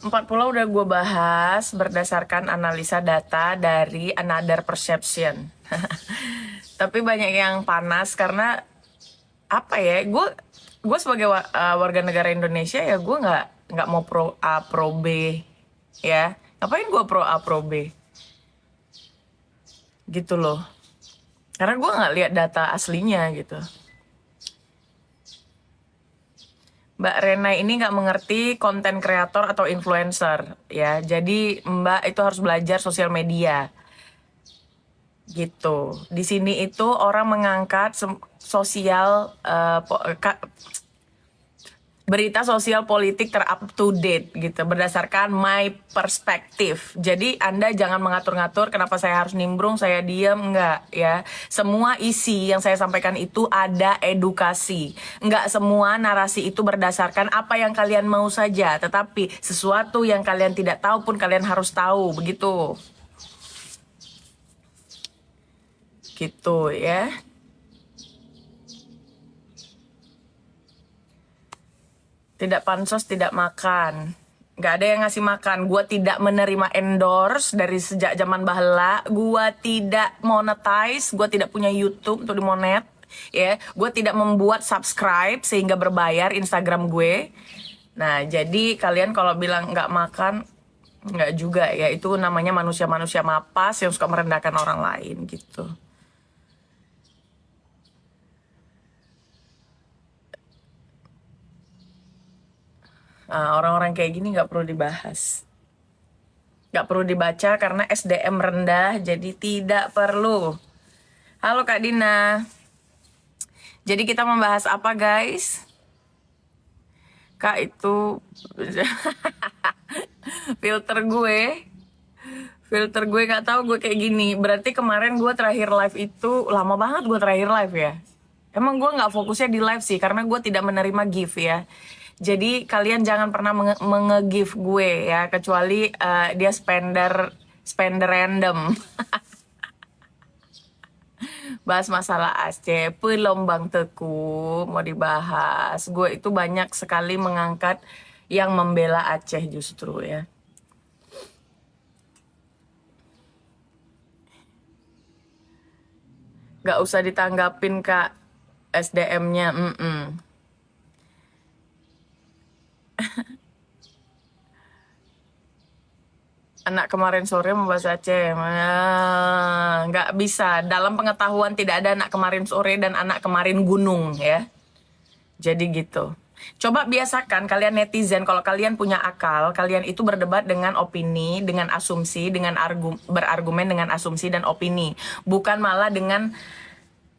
4 pulau udah gue bahas berdasarkan analisa data dari Another Perception. Tapi banyak yang panas karena apa ya? Gue sebagai warga negara Indonesia ya gue nggak mau pro A pro B ya. Ngapain gue pro A pro B? Gitu loh. Karena gue nggak lihat data aslinya gitu. Mbak Rena ini nggak mengerti konten kreator atau influencer ya. Jadi Mbak itu harus belajar sosial media gitu. Di sini itu orang mengangkat sosial berita sosial politik ter-up to date gitu berdasarkan my perspektif. Jadi Anda jangan mengatur-ngatur kenapa saya harus nimbrung, saya diam, enggak ya. Semua isi yang saya sampaikan itu ada edukasi. Enggak semua narasi itu berdasarkan apa yang kalian mau saja, tetapi sesuatu yang kalian tidak tahu pun kalian harus tahu, begitu. Gitu ya. Tidak pansos, tidak makan. Gak ada yang ngasih makan. Gue tidak menerima endorse dari sejak zaman bahela. Gue tidak monetize. Gue tidak punya YouTube untuk dimonet. Ya, gue tidak membuat subscribe sehingga berbayar Instagram gue. Nah, jadi kalian kalau bilang nggak makan, nggak juga ya. Itu namanya manusia-manusia mapas yang suka merendahkan orang lain gitu. Nah, orang-orang kayak gini nggak perlu dibahas. Nggak perlu dibaca karena SDM rendah, jadi tidak perlu. Halo Kak Dina. Jadi kita membahas apa guys? Kak itu filter gue nggak tahu gue kayak gini. Berarti kemarin gue terakhir live itu lama banget gue terakhir live ya. Emang gue nggak fokusnya di live sih karena gue tidak menerima gift ya. Jadi kalian jangan pernah menge-give gue ya, kecuali dia spender random. Bahas masalah Aceh, Pelombang Teku mau dibahas. Gue itu banyak sekali mengangkat yang membela Aceh justru ya. Gak usah ditanggapin Kak SDM-nya. Anak kemarin sore membahas Aceh, nggak bisa. Dalam pengetahuan tidak ada anak kemarin sore dan anak kemarin gunung ya. Jadi gitu. Coba biasakan kalian netizen, kalau kalian punya akal, kalian itu berdebat dengan opini, dengan asumsi, dengan berargumen dengan asumsi dan opini. Bukan malah dengan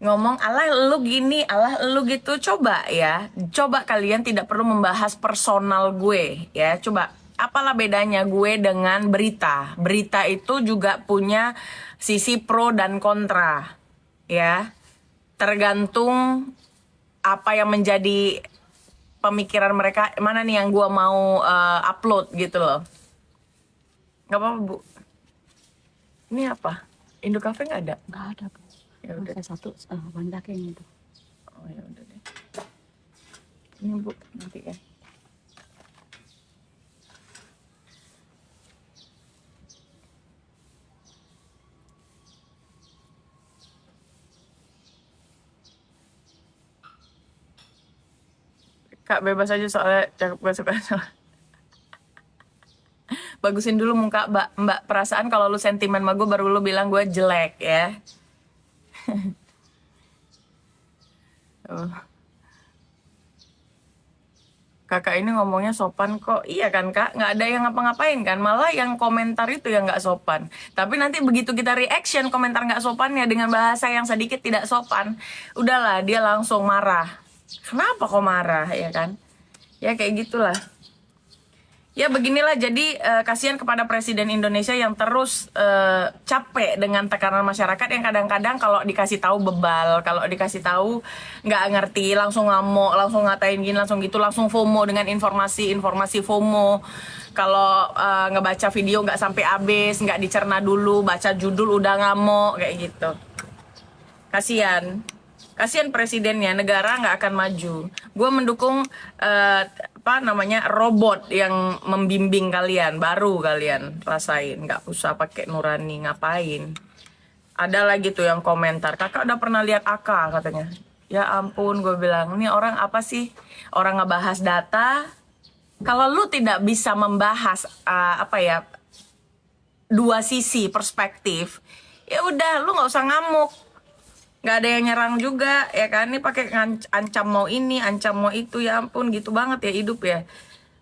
ngomong alah lu gini, alah lu gitu. Coba ya, coba kalian tidak perlu membahas personal gue ya. Coba apalah bedanya gue dengan berita. Berita itu juga punya sisi pro dan kontra ya. Tergantung apa yang menjadi pemikiran mereka, mana nih yang gue mau upload gitu loh. Gak apa-apa Bu. Ini apa? Indo Cafe nggak ada? Nggak ada Bu. Ya udah. Saya satu banyak yang itu. Oh ya udah deh. Ini Bu nanti ya. Kak bebas aja soalnya cakep gak suka. Bagusin dulu muka mbak. Perasaan kalau lu sentimen sama gue baru lu bilang gue jelek ya. Kakak ini ngomongnya sopan kok. Iya kan Kak, nggak ada yang ngapa-ngapain kan. Malah yang komentar itu yang nggak sopan. Tapi nanti begitu kita reaction komentar nggak sopannya dengan bahasa yang sedikit tidak sopan, udahlah dia langsung marah. Kenapa kok marah ya kan? Ya kayak gitulah. Ya beginilah, jadi kasihan kepada Presiden Indonesia yang terus capek dengan tekanan masyarakat yang kadang-kadang kalau dikasih tahu bebal, kalau dikasih tahu nggak ngerti, langsung ngamuk, langsung ngatain gini, langsung gitu, langsung FOMO dengan informasi FOMO. Kalau ngebaca video nggak sampai habis, nggak dicerna dulu, baca judul udah ngamuk kayak gitu. Kasihan presidennya, negara nggak akan maju. Gue mendukung apa namanya robot yang membimbing kalian, baru kalian rasain, nggak usah pakai nurani. Ngapain? Ada lagi tuh yang komentar, kakak udah pernah lihat Aka katanya. Ya ampun, gue bilang ini orang apa sih, orang ngebahas data. Kalau lu tidak bisa membahas apa ya, dua sisi perspektif, ya udah lu nggak usah ngamuk. Nggak ada yang nyerang juga ya kan, ini pakai ancam mau ini, ancam mau itu. Ya ampun, gitu banget ya hidup ya.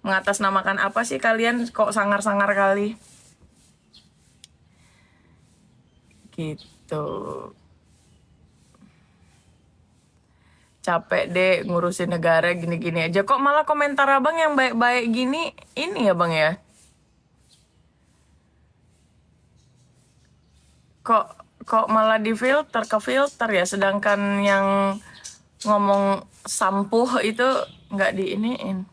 Mengatasnamakan apa sih kalian, kok sangar-sangar kali gitu. Capek deh ngurusin negara gini-gini aja. Kok malah komentar abang yang baik-baik gini, ini ya bang ya. Kok malah difilter, ke filter ya. Sedangkan yang ngomong sampuh itu nggak diiniin.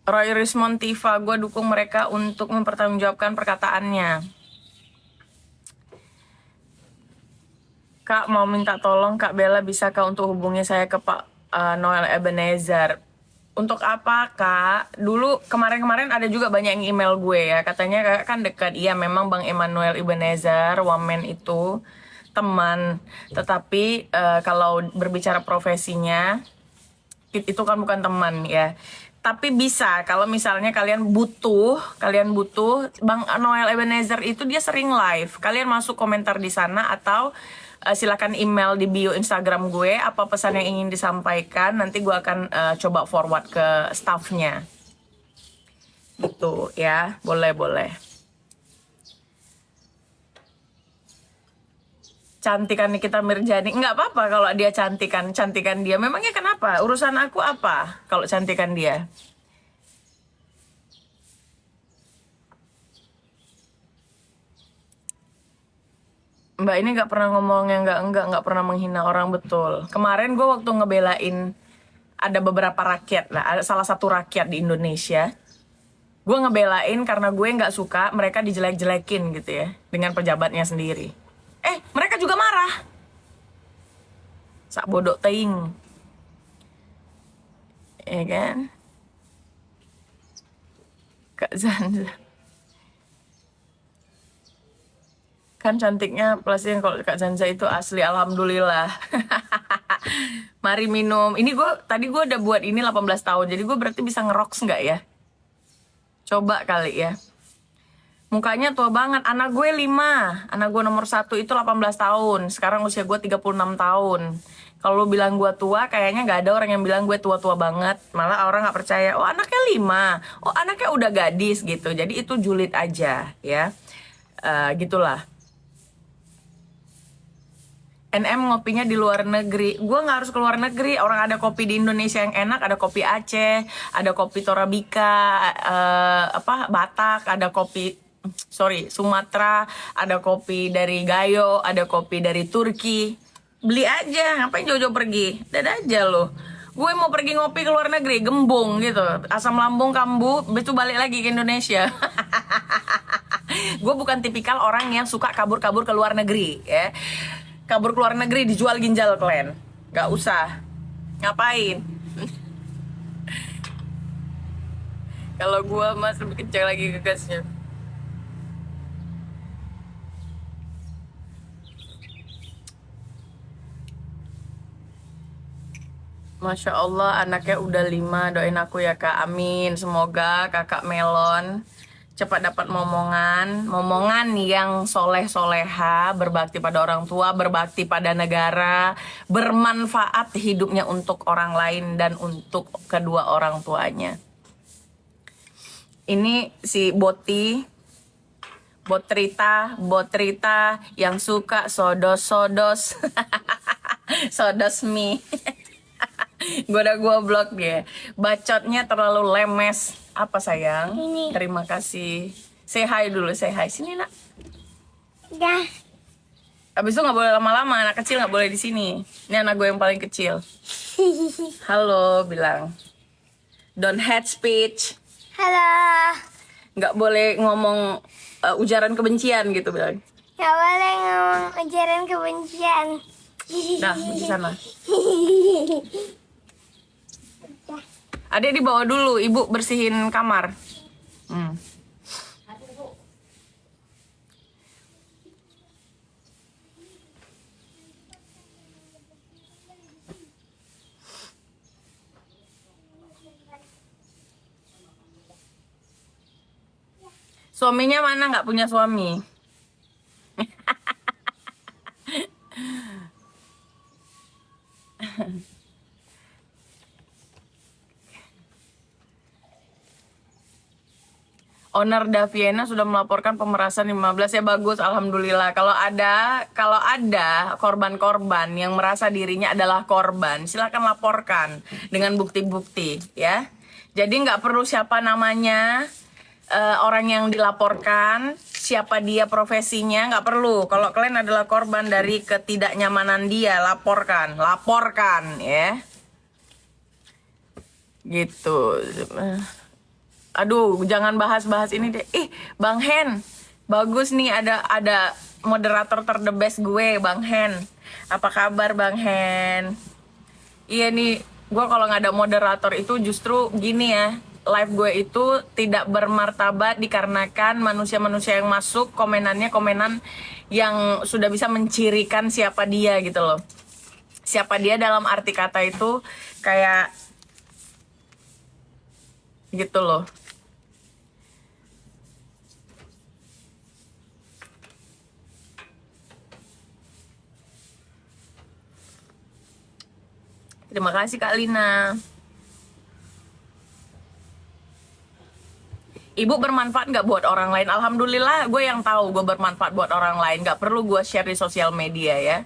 Roy Rismond Tifa, gue dukung mereka untuk mempertanggungjawabkan perkataannya. Kak mau minta tolong Kak Bella, bisa Kak untuk hubungi saya ke Pak Noel Ebenezer. Untuk apa Kak? Dulu kemarin-kemarin ada juga banyak yang email gue ya. Katanya Kak kan dekat. Iya memang Bang Emmanuel Ebenezer, Wamen itu teman. Tetapi kalau berbicara profesinya, itu kan bukan teman ya. Tapi bisa kalau misalnya kalian butuh Bang Noel Ebenezer itu dia sering live. Kalian masuk komentar di sana atau silakan email di bio Instagram gue apa pesan yang ingin disampaikan, nanti gue akan coba forward ke staffnya gitu ya. Boleh cantikan Nikita Mirjani, nggak apa-apa kalau dia cantikan dia. Memangnya kenapa, urusan aku apa kalau cantikan dia? Mbak ini nggak pernah ngomong yang nggak pernah menghina orang, betul. Kemarin gue waktu ngebelain ada beberapa rakyat lah, ada salah satu rakyat di Indonesia, gue ngebelain karena gue nggak suka mereka dijelek-jelekin gitu ya dengan pejabatnya sendiri. Mereka juga marah, sak bodoh teing, ya kan? Kak Zanza kan cantiknya plastik, kalau Kak Zanza itu asli, alhamdulillah. Mari minum. Ini tadi gue udah buat ini 18 tahun, jadi gue berarti bisa ngerocks nggak ya? Coba kali ya. Mukanya tua banget. Anak gue 5, anak gue nomor 1 itu 18 tahun. Sekarang usia gue 36 tahun. Kalau lu bilang gue tua, kayaknya nggak ada orang yang bilang gue tua-tua banget. Malah orang nggak percaya. Oh anaknya 5, oh anaknya udah gadis gitu. Jadi itu julid aja ya. Gitulah. NM ngopinya di luar negeri. Gue nggak harus ke luar negeri. Orang ada kopi di Indonesia yang enak. Ada kopi Aceh, ada kopi Torabika, Batak, ada kopi Sumatera, ada kopi dari Gayo, ada kopi dari Turki. Beli aja, ngapain jauh-jauh pergi? Dadah aja lo. Gue mau pergi ngopi ke luar negeri, gembung gitu, asam lambung kambuh, begitu balik lagi ke Indonesia. Gue bukan tipikal orang yang suka kabur-kabur ke luar negeri ya. Kabur ke luar negeri dijual ginjal kalian. Gak usah. Ngapain? Kalau gua mas lebih kencang lagi gegasnya. Masya Allah anaknya udah 5. Doain aku ya Kak, amin. Semoga Kakak Melon cepat dapat momongan yang soleh-soleha, berbakti pada orang tua, berbakti pada negara, bermanfaat hidupnya untuk orang lain dan untuk kedua orang tuanya. Ini si Botrita yang suka sodos sodos mie. Gue blok dia, bacotnya terlalu lemes. Apa sayang? Ini. Terima kasih. Say hi dulu, say hi. Sini nak. Dah. Abis itu nggak boleh lama-lama, anak kecil nggak boleh di sini. Ini anak gue yang paling kecil. Halo, bilang. Don't hate speech. Halo. Nggak boleh ngomong ujaran kebencian gitu bilang. Gak boleh ngomong ujaran kebencian. Dah, di sana. Adek dibawa dulu, ibu bersihin kamar. Suaminya mana? Nggak punya suami. Owner Daviena sudah melaporkan pemerasan 15 ya, bagus, alhamdulillah. Kalau ada korban-korban yang merasa dirinya adalah korban, silakan laporkan dengan bukti-bukti ya. Jadi nggak perlu siapa namanya, orang yang dilaporkan, siapa dia profesinya, nggak perlu. Kalau kalian adalah korban dari ketidaknyamanan dia, laporkan ya. Gitu. Aduh, jangan bahas-bahas ini deh. Bang Hen, bagus nih ada moderator the best gue, Bang Hen. Apa kabar Bang Hen? Iya nih, gue kalau nggak ada moderator itu justru gini ya. Live gue itu tidak bermartabat dikarenakan manusia-manusia yang masuk komenannya komenan yang sudah bisa mencirikan siapa dia gitu loh. Siapa dia dalam arti kata itu kayak gitu loh. Terima kasih Kak Lina. Ibu bermanfaat nggak buat orang lain? Alhamdulillah gue yang tahu gue bermanfaat buat orang lain. Nggak perlu gue share di sosial media ya.